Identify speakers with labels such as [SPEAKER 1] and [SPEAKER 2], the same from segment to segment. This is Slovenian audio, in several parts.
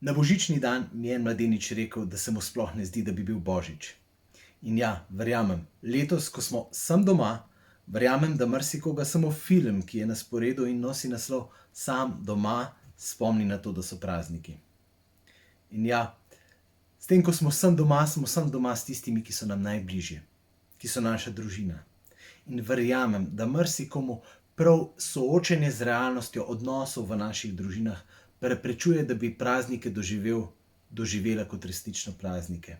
[SPEAKER 1] Na božični dan mi je en mladenič rekel, da se mu sploh ne zdi, da bi bil božič. In ja, verjamem, letos, ko smo sem doma, verjamem, da marsikoga samo film, ki je na sporedu in nosi naslov Sam doma, spomni na to, da so prazniki. In ja, s tem, ko smo sem doma s tistimi, ki so nam najbližje, ki so naša družina. In verjamem, da marsikomu prav soočenje z realnostjo odnosov v naših družinah preprečuje, da bi praznike doživela kot resnično praznike.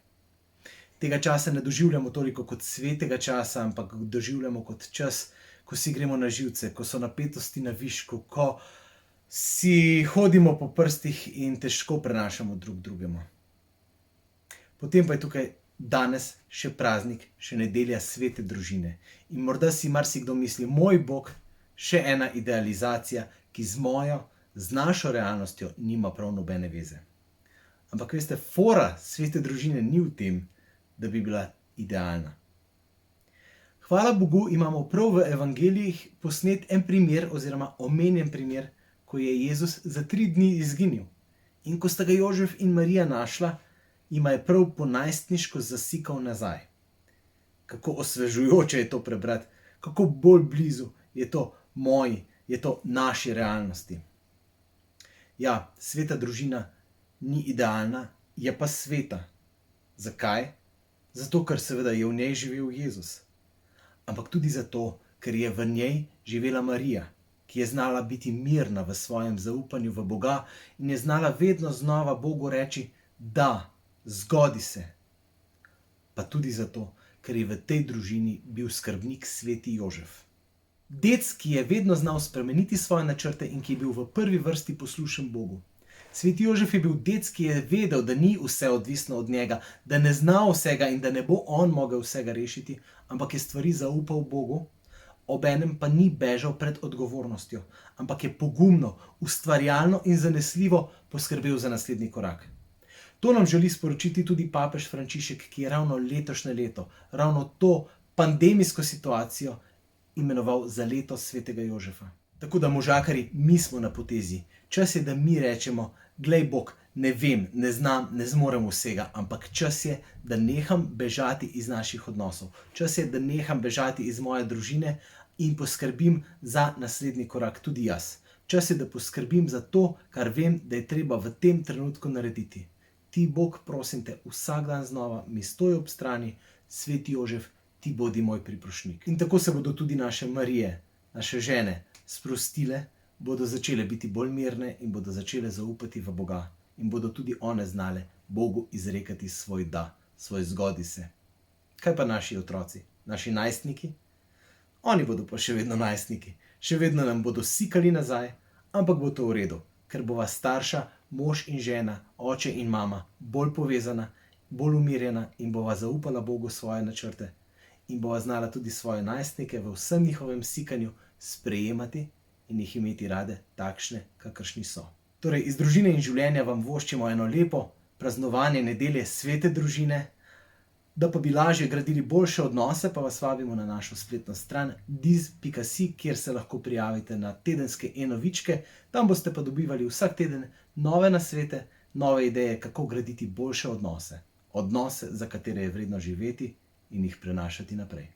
[SPEAKER 1] Tega časa ne doživljamo toliko kot svetega časa, ampak doživljamo kot čas, ko si gremo na živce, ko so napetosti na višku, ko si hodimo po prstih in težko prenašamo drug drugemu. Potem pa je tukaj danes še praznik, še nedelja svete družine. In morda si marsikdo misli, moj Bog, še ena idealizacija, ki z našo realnostjo nima prav nobene veze. Ampak veste, fora svete družine ni v tem, da bi bila idealna. Hvala Bogu, imamo prav v evangelijih posnet en primer oziroma omenjen primer, ko je Jezus za 3 dni izginil. In ko sta ga Jožef in Marija našla, jima je prav po najstniško zasikal nazaj. Kako osvežujoče je to prebrati, kako bolj blizu je to je to naši realnosti. Ja, sveta družina ni idealna, je pa sveta. Zakaj? Zato, ker seveda je v njej živel Jezus. Ampak tudi zato, ker je v njej živela Marija, ki je znala biti mirna v svojem zaupanju v Boga in je znala vedno znova Bogu reči, da, zgodi se. Pa tudi zato, ker je v tej družini bil skrbnik sveti Jožef. Dec, ki je vedno znal spremeniti svoje načrte in ki je bil v prvi vrsti poslušen Bogu. Sveti Jožef je bil dec, ki je vedel, da ni vse odvisno od njega, da ne zna vsega in da ne bo on mogel vsega rešiti, ampak je stvari zaupal Bogu, obenem pa ni bežal pred odgovornostjo, ampak je pogumno, ustvarjalno in zanesljivo poskrbel za naslednji korak. To nam želi sporočiti tudi papež Frančišek, ki je ravno letošnje leto, ravno to pandemijsko situacijo imenoval za leto svetega Jožefa. Tako da, možakarji, mi smo na potezi. Čas je, da mi rečemo, glej Bog, ne vem, ne znam, ne zmorem vsega, ampak čas je, da neham bežati iz naših odnosov. Čas je, da neham bežati iz moje družine in poskrbim za naslednji korak tudi jaz. Čas je, da poskrbim za to, kar vem, da je treba v tem trenutku narediti. Ti, Bog, prosim te, vsak dan znova mi stoj ob strani, sveti Jožef, ti bodi moj priprošnik. In tako se bodo tudi naše Marije, naše žene, sprostile, bodo začele biti bolj mirne in bodo začele zaupati v Boga. In bodo tudi one znale Bogu izrekati svoj da, svoj zgodi se. Kaj pa naši otroci, naši najstniki? Oni bodo pa še vedno najstniki. Še vedno nam bodo sikali nazaj, ampak bo to v redu, ker bova starša, mož in žena, oče in mama, bolj povezana, bolj umirjena in bova zaupala Bogu svoje načrte. In bova znala tudi svoje najstnike v vsem njihovem sikanju sprejemati in jih imeti rade takšne, kakršni so. Torej, iz družine in življenja vam voščimo eno lepo praznovanje nedelje svete družine. Da pa bi lažje gradili boljše odnose, pa vas vabimo na našo spletno stran diz.si, kjer se lahko prijavite na tedenske e-novičke. Tam boste pa dobivali vsak teden nove nasvete, nove ideje, kako graditi boljše odnose. Odnose, za katere je vredno živeti in jih prenašati naprej.